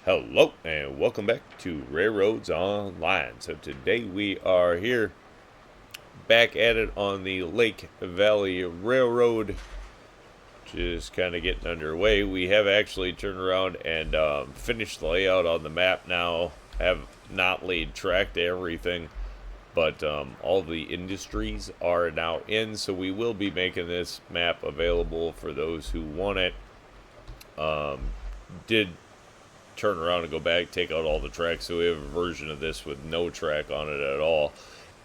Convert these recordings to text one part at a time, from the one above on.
Hello and welcome back to RailRoads Online. So today we are here back at it on the Lake Valley Railroad, just kind of getting underway. We have actually turned around and finished the layout on the map now. I have not laid track to everything, but all the industries are now in, so we will be making this map available for those who want it. Did turn around and go back, take out all the tracks, so we have a version of this with no track on it at all,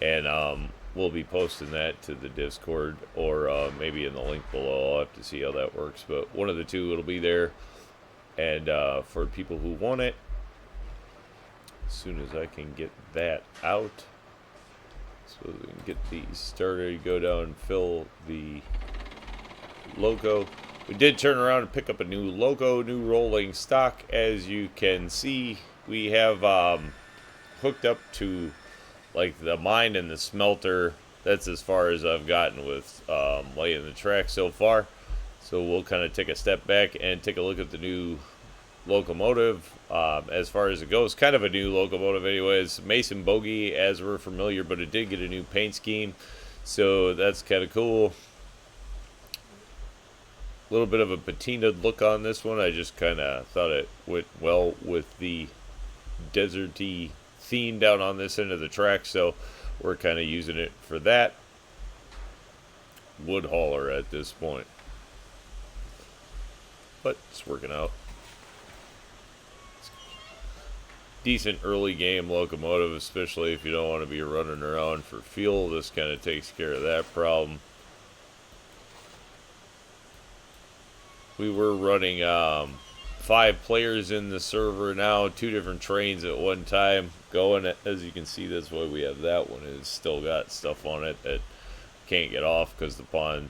and we'll be posting that to the Discord or maybe in the link below. I'll have to see how that works, but one of the two it'll be there. And for people who want it, as soon as I can get that out, so we can get these started, go down and fill the logo. We did turn around and pick up a new logo, new rolling stock. As you can see, we have hooked up to like the mine and the smelter. That's as far as I've gotten with laying the track so far. So we'll kind of take a step back and take a look at the new locomotive. As far as it goes, kind of a new locomotive anyways. Mason Bogie, as we're familiar, but it did get a new paint scheme. So that's kind of cool. A little bit of a patinaed look on this one. I just kind of thought it went well with the deserty theme down on this end of the track, so we're kind of using it for that. Wood hauler at this point, but it's working out. Decent early game locomotive, especially if you don't want to be running around for fuel. This kind of takes care of that problem. We were running 5 players in the server now, 2 different trains at one time going. As you can see, that's why we have that one. It's still got stuff on it that can't get off because the pond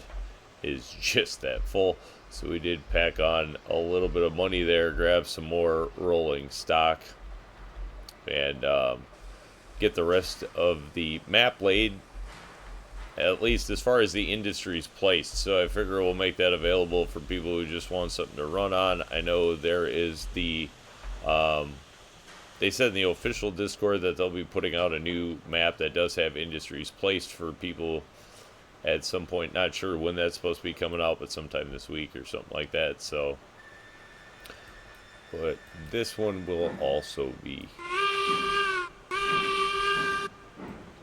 is just that full. So we did pack on a little bit of money there, grab some more rolling stock, and get the rest of the map laid, at least as far as the industry's placed. So I figure we'll make that available for people who just want something to run on. I know there is the they said in the official Discord that they'll be putting out a new map that does have industries placed for people at some point. Not sure when that's supposed to be coming out, but sometime this week or something like that. So, but this one will also be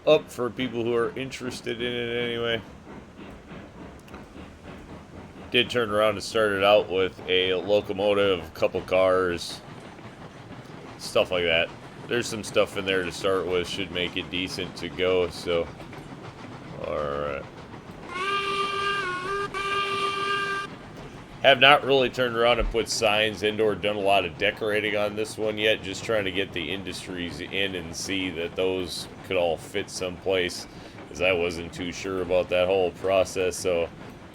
up for people who are interested in it anyway. Did turn around and started out with a locomotive, a couple cars, stuff like that. There's some stuff in there to start with, should make it decent to go. So, alright. Have not really turned around and put signs in or done a lot of decorating on this one yet. Just trying to get the industries in and see that those could all fit someplace, as I wasn't too sure about that whole process. So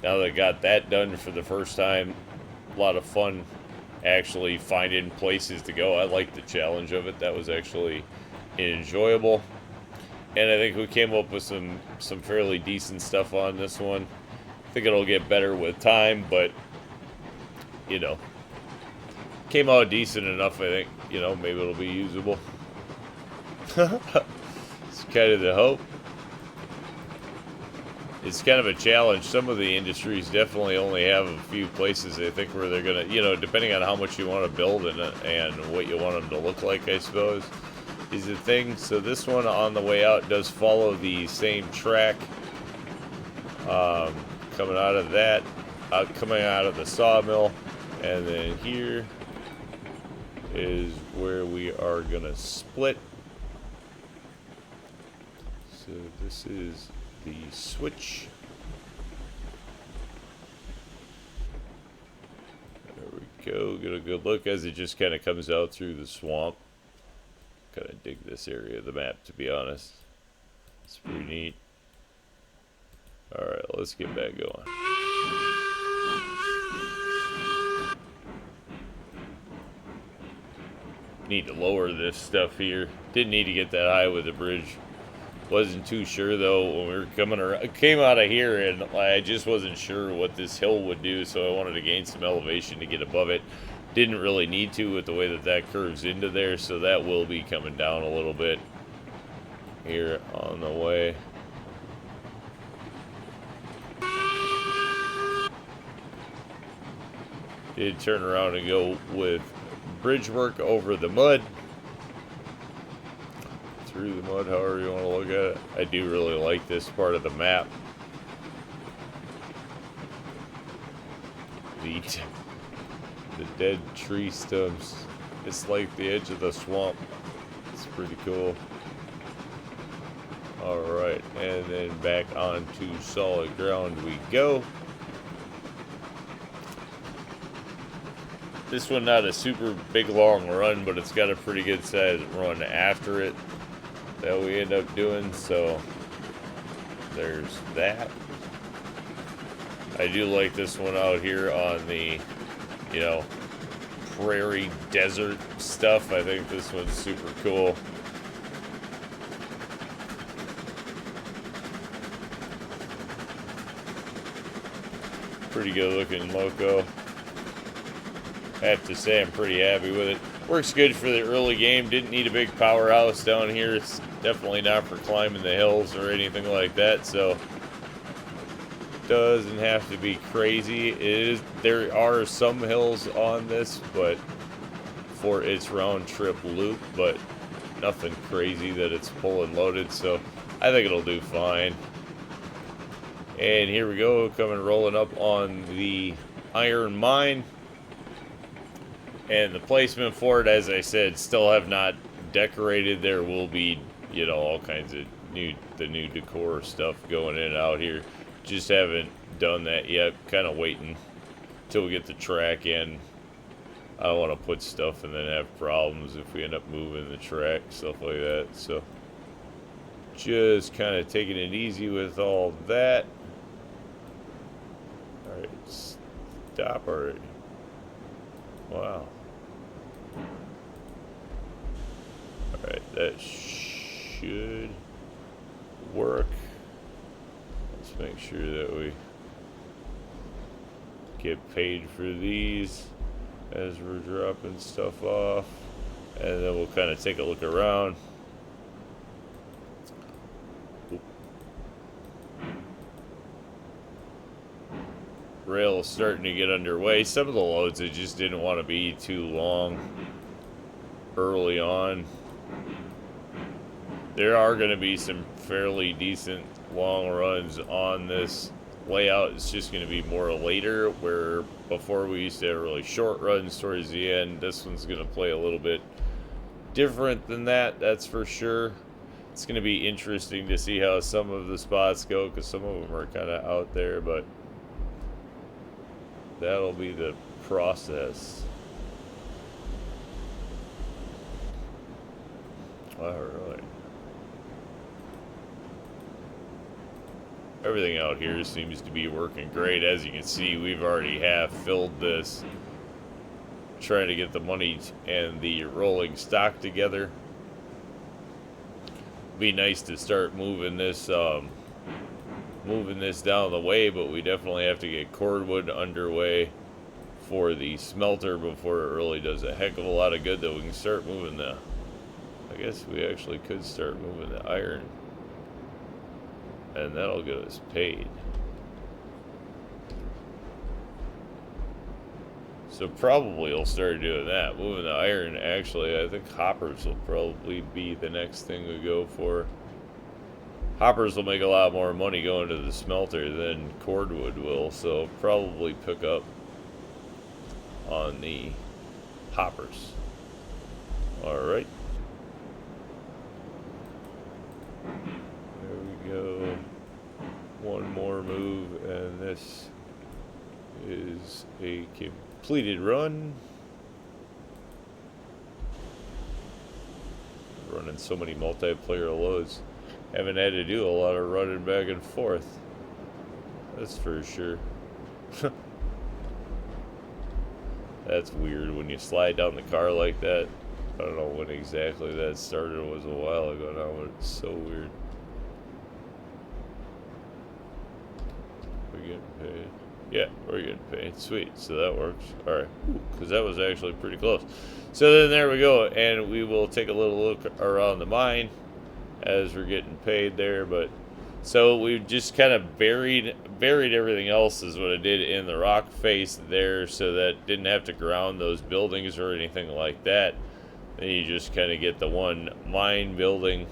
now that I got that done for the first time, a lot of fun actually finding places to go. I liked the challenge of it. That was actually enjoyable. And I think we came up with some fairly decent stuff on this one. I think it'll get better with time, but you know, came out decent enough. I think, you know, maybe it'll be usable. It's kind of the hope. It's kind of a challenge. Some of the industries definitely only have a few places, I think, where they're gonna, you know, depending on how much you want to build and what you want them to look like, I suppose, is the thing. So this one on the way out does follow the same track. Coming out of that, coming out of the sawmill. And then here is where we are going to split. So this is the switch. There we go. Get a good look as it just kind of comes out through the swamp. Kind of dig this area of the map, to be honest. It's pretty neat. Alright, let's get back going. Need to lower this stuff here. Didn't need to get that high with the bridge. Wasn't too sure though when we were coming around. Came out of here and I just wasn't sure what this hill would do, so I wanted to gain some elevation to get above it. Didn't really need to with the way that that curves into there, so that will be coming down a little bit here on the way. Did turn around and go with bridge work over the mud. Through the mud, however you want to look at it. I do really like this part of the map. The dead tree stumps. It's like the edge of the swamp. It's pretty cool. Alright, and then back onto solid ground we go. This one not a super big long run, but it's got a pretty good sized run after it that we end up doing, so there's that. I do like this one out here on the, you know, prairie desert stuff. I think this one's super cool. Pretty good looking loco. I have to say I'm pretty happy with it. Works good for the early game. Didn't need a big powerhouse down here. It's definitely not for climbing the hills or anything like that, so doesn't have to be crazy. There are some hills on this, but for its round trip loop, but nothing crazy that it's pulling loaded, so I think it'll do fine. And here we go, coming rolling up on the iron mine. And the placement for it, as I said, still have not decorated. There will be, you know, all kinds of new decor stuff going in and out here. Just haven't done that yet. Kind of waiting till we get the track in. I don't want to put stuff and then have problems if we end up moving the track, stuff like that. So just kind of taking it easy with all that. Alright, stop already. Wow. Alright, that should work. Let's make sure that we get paid for these as we're dropping stuff off. And then we'll kind of take a look around. Rail is starting to get underway. Some of the loads I just didn't want to be too long early on. There are going to be some fairly decent long runs on this layout. It's just going to be more later, where before we used to have really short runs towards the end. This one's going to play a little bit different than that, that's for sure. It's going to be interesting to see how some of the spots go, because some of them are kind of out there, but that'll be the process. Alright. Everything out here seems to be working great. As you can see, we've already half filled this, trying to get the money and the rolling stock together. Be nice to start moving this down the way, but we definitely have to get cordwood underway for the smelter before it really does a heck of a lot of good, that we can start moving the, I guess we actually could start moving the iron, and that'll get us paid. So probably we'll start doing that, moving the iron. Actually, I think hoppers will probably be the next thing we go for. Hoppers will make a lot more money going to the smelter than cordwood will, so probably pick up on the hoppers. Alright. There we go. One more move, and this is a completed run. Running so many multiplayer loads. Haven't had to do a lot of running back and forth. That's for sure. That's weird when you slide down the car like that. I don't know when exactly that started. It was a while ago now, but it's so weird. We're getting paid. Yeah, we're getting paid. Sweet. So that works. All right. Because that was actually pretty close. So then there we go. And we will take a little look around the mine as we're getting paid there. But so we just kind of buried everything else is what I did in the rock face there, so that didn't have to ground those buildings or anything like that. Then you just kind of get the one mine building.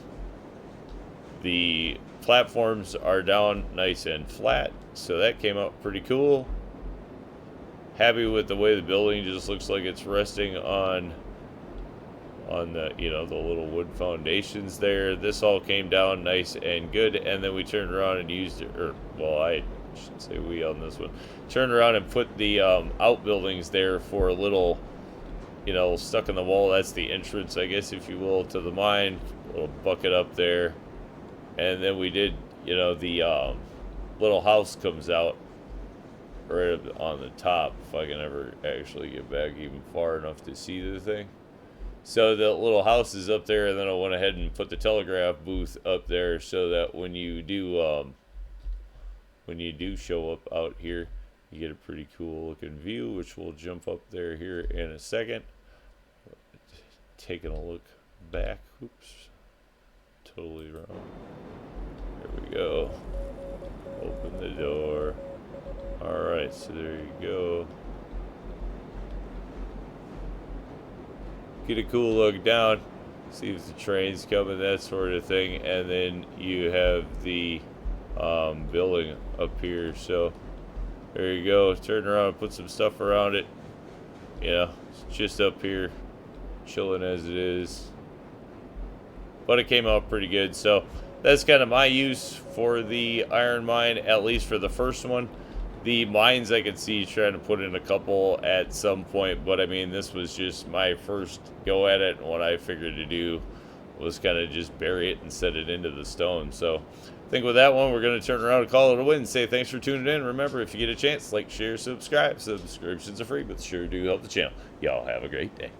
The platforms are down nice and flat, so that came out pretty cool. Happy with the way the building just looks like it's resting on the, you know, the little wood foundations there. This all came down nice and good, and then we turned around and used it, or well, I should say we on this one, turned around and put the outbuildings there for a little, you know, stuck in the wall. That's the entrance, I guess, if you will, to the mine. A little bucket up there, and then we did, you know, the little house comes out right on the top, if I can ever actually get back even far enough to see the thing. So the little house is up there, and then I went ahead and put the telegraph booth up there, so that when you do show up out here, you get a pretty cool looking view, which we'll jump up there here in a second. Taking a look back. Oops, totally wrong. There we go. Open the door. All right, so there you go. Get a cool look down, see if the train's coming, that sort of thing, and then you have the building up here. So there you go. Turn around and put some stuff around it. You know, it's just up here, chilling as it is. But it came out pretty good. So that's kind of my use for the iron mine, at least for the first one. The mines I could see trying to put in a couple at some point, but I mean, this was just my first go at it, and what I figured to do was kind of just bury it and set it into the stone. So I think with that one, we're going to turn around and call it a win and say thanks for tuning in. Remember, if you get a chance, like, share, subscribe. Subscriptions are free, but sure do help the channel. Y'all have a great day.